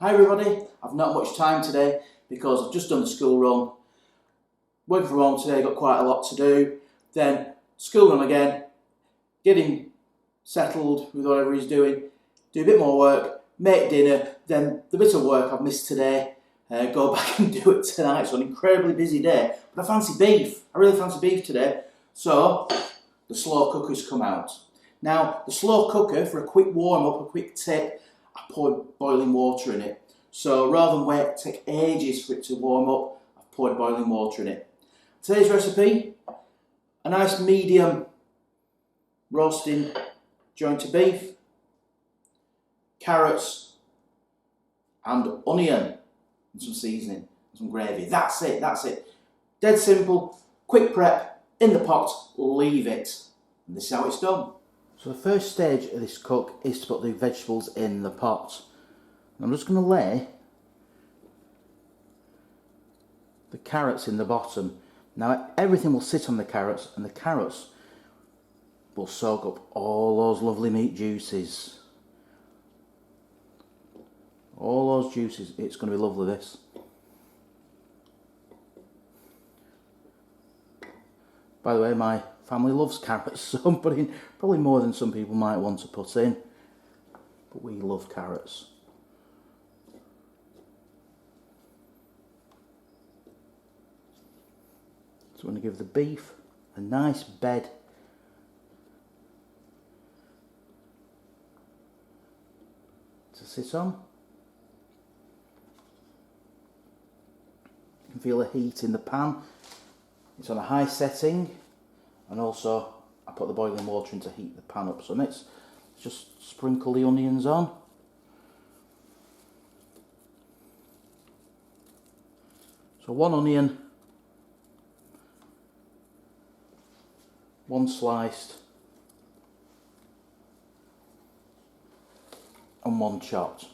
Hi everybody, I've not much time today because I've just done the school run. Working from home today, got quite a lot to do. Then school run again, getting settled with whatever he's doing, do a bit more work, make dinner, then the bit of work I've missed today, go back and do it tonight. So an incredibly busy day, but I fancy beef. I really fancy beef today. So the slow cooker's come out. Now the slow cooker, for a quick warm up, a quick tip, I poured boiling water in it. So rather than wait, take ages for it to warm up, I've poured boiling water in it. Today's recipe, a nice medium roasting joint of beef, carrots and onion and some seasoning and some gravy. That's it. Dead simple, quick prep, in the pot, leave it. And this is how it's done. So the first stage of this cook is to put the vegetables in the pot. I'm just going to lay the carrots in the bottom. Now everything will sit on the carrots and the carrots will soak up all those lovely meat juices. All those juices, it's going to be lovely this. By the way, my family loves carrots, so I'm putting probably more than some people might want to put in. But we love carrots. So I'm going to give the beef a nice bed to sit on. You can feel the heat in the pan. It's on a high setting, and also I put the boiling water in to heat the pan up. So next, just sprinkle the onions on. So one onion, one sliced, and one chopped.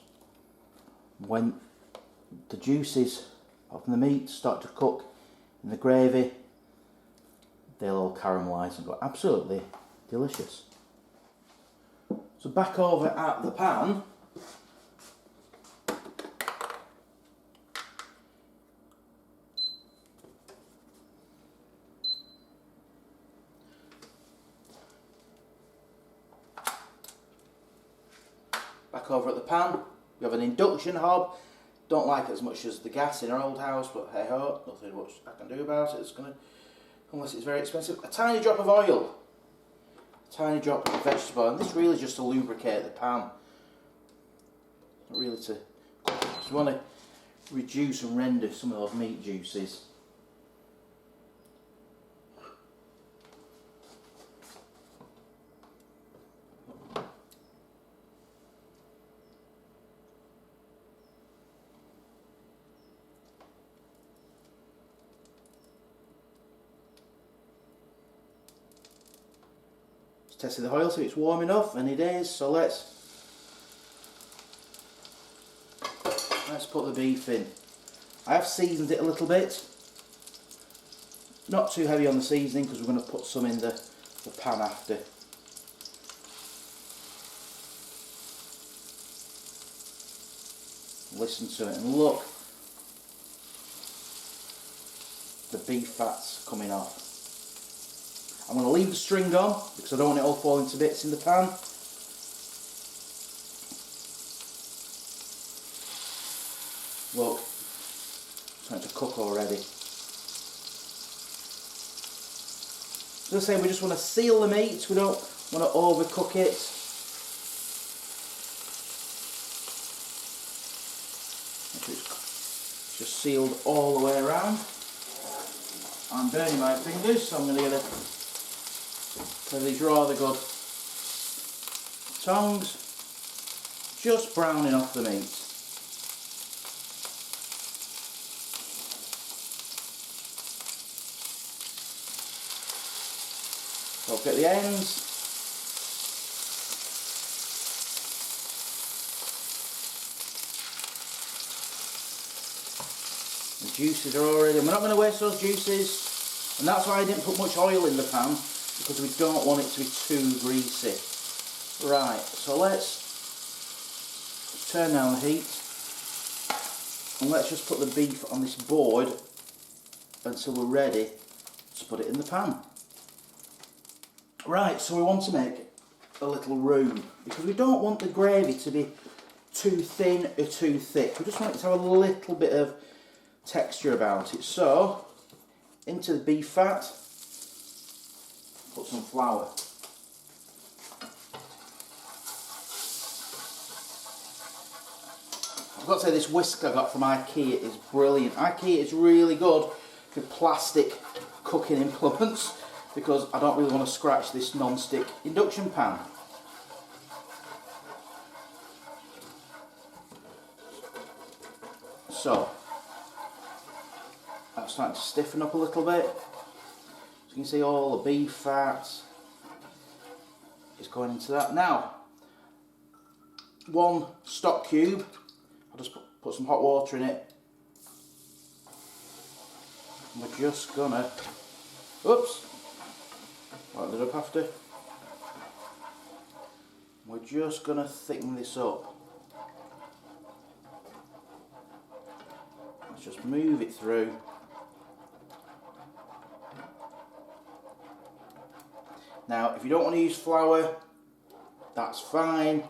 When the juices of the meat start to cook in the gravy, they'll all caramelise and go absolutely delicious. So back over at the pan, we have an induction hob. Don't like it as much as the gas in our old house, but hey ho, nothing much I can do about it. Unless it's very expensive. A tiny drop of oil, a tiny drop of vegetable oil, and this really just to lubricate the pan. Not really to. Just want to reduce and render some of those meat juices. Testing the oil so it's warm enough, and it is. So let's put the beef in. I have seasoned it a little bit, not too heavy on the seasoning because we're going to put some in the pan after. Listen to it and look, the beef fat's coming off. I'm going to leave the string on because I don't want it all falling to bits in the pan. Look, it's starting to cook already. As I say, we just want to seal the meat, we don't want to overcook it. It's just sealed all the way around. I'm burning my fingers, so I'm going to get these rather good tongs, just browning off the meat. So I'll get the ends. The juices are already, we're not going to waste those juices, and that's why I didn't put much oil in the pan, because we don't want it to be too greasy. Right, so let's turn down the heat. And let's just put the beef on this board until we're ready to put it in the pan. Right, so we want to make a little room because we don't want the gravy to be too thin or too thick. We just want it to have a little bit of texture about it. So, into the beef fat, put some flour. I've got to say, this whisk I got from IKEA is brilliant. IKEA is really good for plastic cooking implements because I don't really want to scratch this non-stick induction pan. So, that's starting to stiffen up a little bit. So you can see all the beef fat is going into that. Now, 1 stock cube, I'll just put some hot water in it. And we're just gonna, oops, what did I have to? We're just gonna thicken this up. Let's just move it through. Now, if you don't want to use flour, that's fine.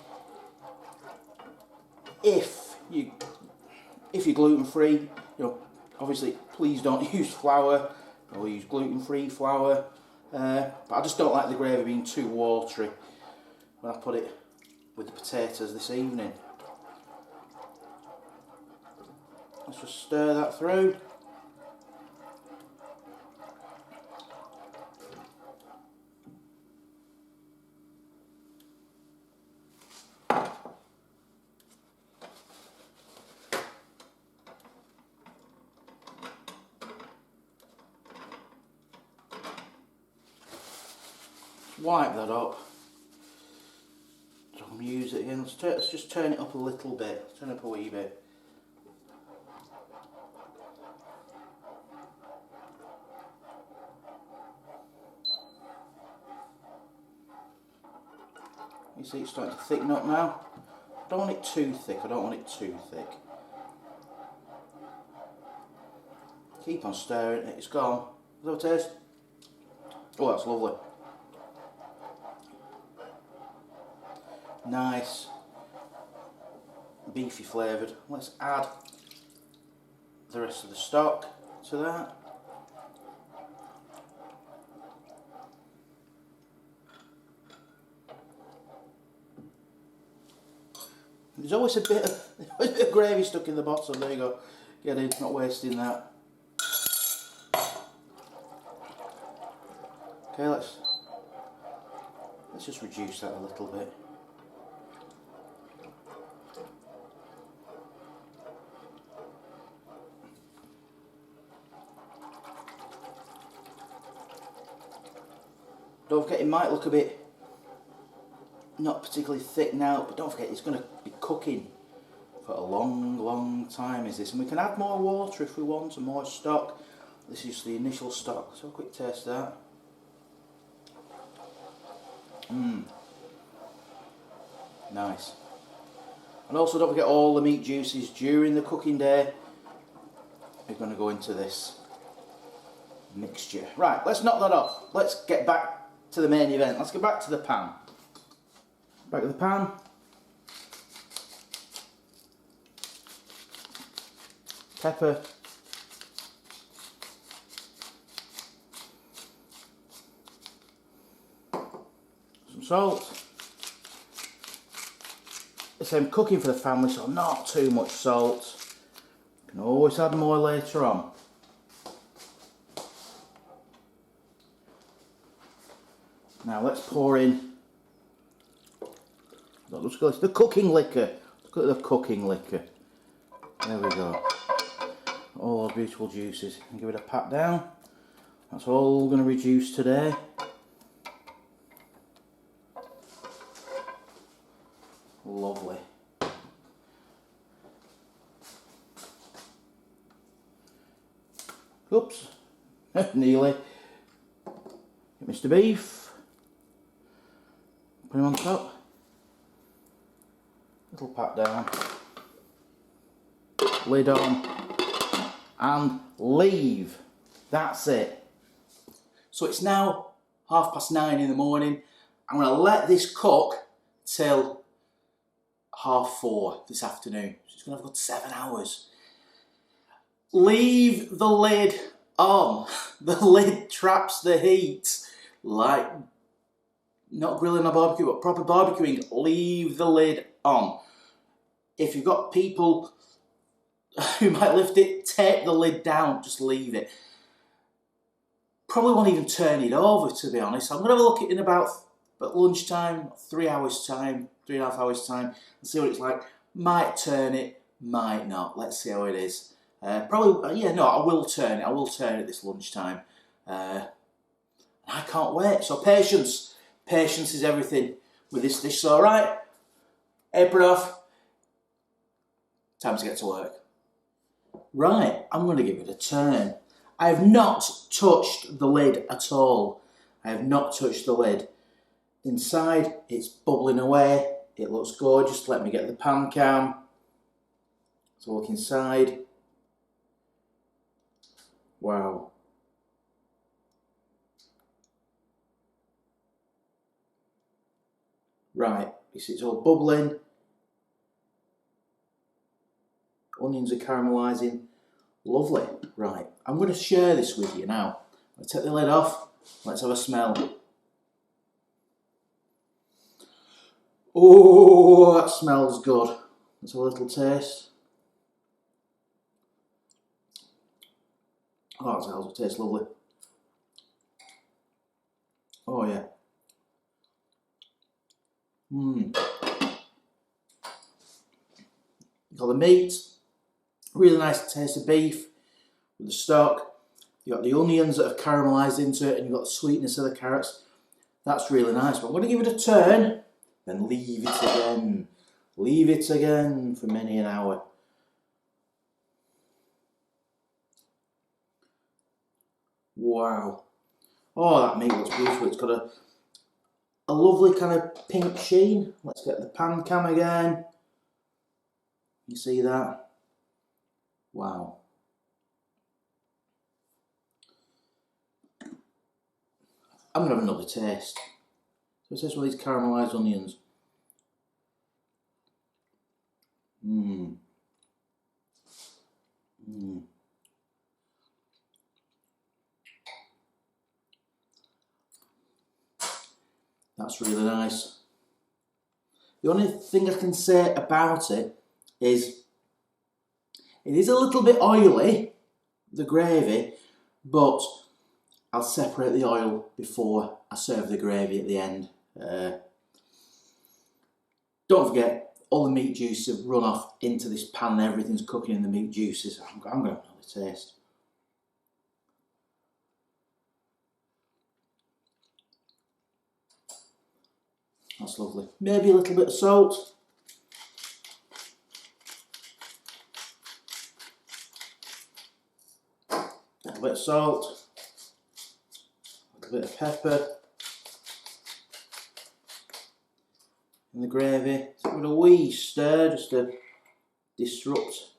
If you're gluten-free, you know, obviously, please don't use flour or use gluten-free flour. But I just don't like the gravy being too watery when I put it with the potatoes this evening. Let's just stir that through. Wipe that up. So I'm going to use it again. Let's just turn it up a little bit. Turn it up a wee bit. You see it's starting to thicken up now. I don't want it too thick. I don't want it too thick. Keep on stirring it. It's gone. Does that taste? Oh, that's lovely. Nice, beefy flavoured. Let's add the rest of the stock to that. There's always a bit of gravy stuck in the bottom. There you go. Get in, not wasting that. Okay, let's just reduce that a little bit. Don't forget, it might look a bit not particularly thick now, but don't forget it's going to be cooking for a long time is this, and we can add more water if we want and more stock. This is the initial stock, so a quick taste of that. Nice. And also don't forget, all the meat juices during the cooking day are going to go into this mixture. Right, let's knock that off. Let's get back to the main event. Let's get back to the pan. Back to the pan. Pepper. Some salt. I'm cooking for the family, so not too much salt. Can always add more later on. Now let's pour in the cooking liquor. Look at the cooking liquor. There we go. All our beautiful juices. And give it a pat down. That's all we're going to reduce today. Lovely. Oops. Nearly. Get Mr. Beef. Put him on top. Little pat down. lid on, and leave. That's it. So it's now 9:30 in the morning. I'm going to let this cook till 4:30 this afternoon. So it's going to have got 7 hours. Leave the lid on. The lid traps the heat. Like, not grilling or barbecue, but proper barbecuing. Leave the lid on. If you've got people who might lift it, tape the lid down. Just leave it. Probably won't even turn it over, to be honest. I'm going to have a look at it in about at lunchtime, 3 hours time, 3.5 hours time, and see what it's like. Might turn it, might not. Let's see how it is. Probably, yeah, no, I will turn it. I will turn it this lunchtime. I can't wait. So patience. Patience is everything with this dish. So, all right, apron off. Time to get to work. Right, I'm going to give it a turn. I have not touched the lid at all. I have not touched the lid. Inside, it's bubbling away. It looks gorgeous. Let me get the pan cam. So look inside. Wow. Right, you see it's all bubbling. Onions are caramelising. Lovely. Right, I'm going to share this with you now. I'll take the lid off. Let's have a smell. Oh, that smells good. Let's have a little taste. Oh, that tastes lovely. Oh, yeah. Got the meat. Really nice taste of beef with the stock. You've got the onions that have caramelised into it, and you've got the sweetness of the carrots. That's really nice. But I'm going to give it a turn, then leave it again. Leave it again for many an hour. Wow. Oh, that meat looks beautiful. It's got a lovely kind of pink sheen. Let's get the pan cam again. You see that? Wow. I'm going to have another taste. So it tastes with these caramelised onions. That's really nice. The only thing I can say about it is a little bit oily, the gravy, but I'll separate the oil before I serve the gravy at the end. Don't forget, all the meat juices have run off into this pan. Everything's cooking in the meat juices. I'm going to have another taste. That's lovely. Maybe a little bit of salt. A little bit of salt. A little bit of pepper. And the gravy. So with a wee stir just to disrupt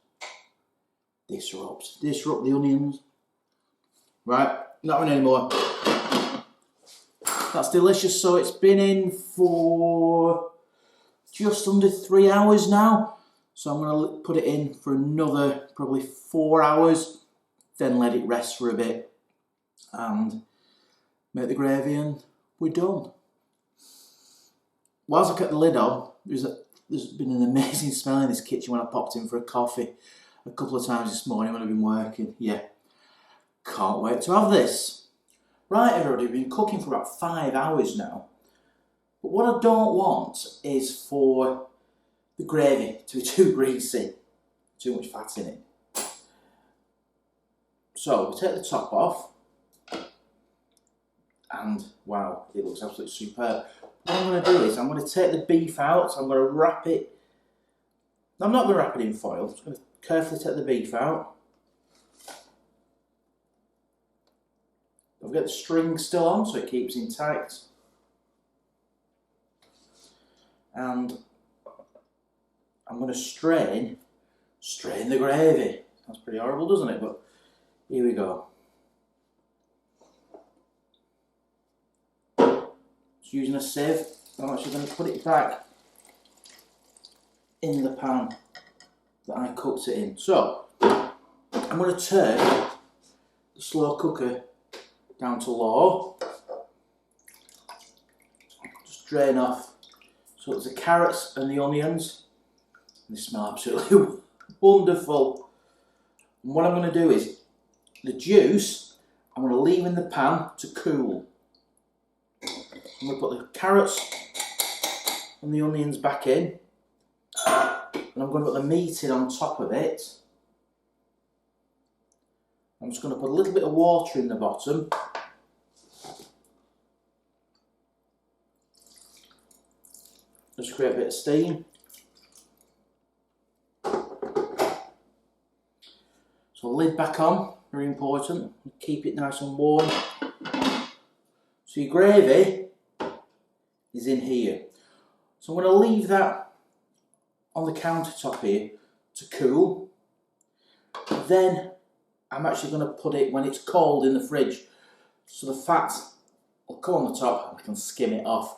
the onions. Right, not in anymore. That's delicious. So it's been in for just under 3 hours now. So I'm going to put it in for another probably 4 hours. Then let it rest for a bit and make the gravy, and we're done. Whilst I kept the lid on, there's been an amazing smell in this kitchen when I popped in for a coffee a couple of times this morning when I've been working. Yeah, can't wait to have this. Right, everybody, we've been cooking for about 5 hours now. But what I don't want is for the gravy to be too greasy, too much fat in it. So we take the top off, and wow, it looks absolutely superb. What I'm going to do is I'm going to take the beef out. So I'm going to wrap it. I'm not going to wrap it in foil. I'm just going to carefully take the beef out. I've got the string still on, so it keeps in tight. And I'm going to strain strain the gravy. Sounds pretty horrible, doesn't it? But here we go. Just using a sieve, I'm actually going to put it back in the pan that I cooked it in. So, I'm going to turn the slow cooker down to low. Just drain off. So there's the carrots and the onions. They smell absolutely wonderful. And what I'm going to do is, the juice, I'm going to leave in the pan to cool. I'm going to put the carrots and the onions back in. And I'm going to put the meat in on top of it. I'm just going to put a little bit of water in the bottom. Just create a bit of steam. So lid back on, very important. Keep it nice and warm. So your gravy is in here. So I'm going to leave that on the countertop here to cool. Then I'm actually going to put it when it's cold in the fridge. So the fat will come on the top and I can skim it off.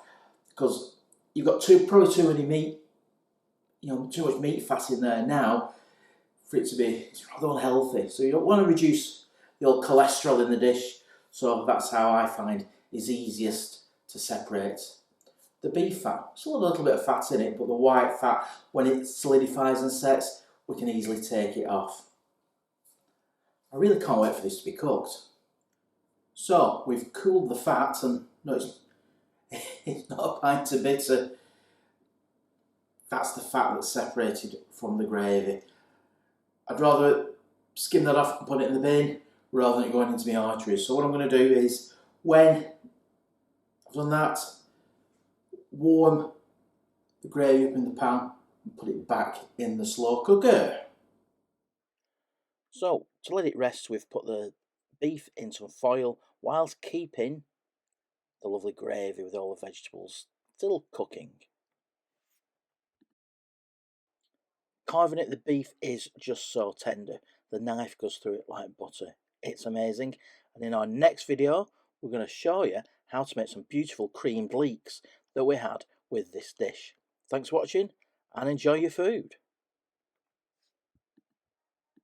Because you've got probably too many meat, too much meat fat in there now for it to be rather unhealthy. So you don't want to reduce the old cholesterol in the dish. So that's how I find is easiest to separate the beef fat. Still a little bit of fat in it, but the white fat, when it solidifies and sets, we can easily take it off. I really can't wait for this to be cooked. So we've cooled the fat, and no, it's not a pint of bitter. That's the fat that's separated from the gravy. I'd rather skim that off and put it in the bin rather than it going into my arteries. So what I'm going to do is, when I've done that, warm the gravy up in the pan and put it back in the slow cooker. So to let it rest, we've put the beef in some foil whilst keeping the lovely gravy with all the vegetables still cooking. Carving it, the beef is just so tender. The knife goes through it like butter. It's amazing. And in our next video, we're going to show you how to make some beautiful creamed leeks that we had with this dish. Thanks for watching and enjoy your food.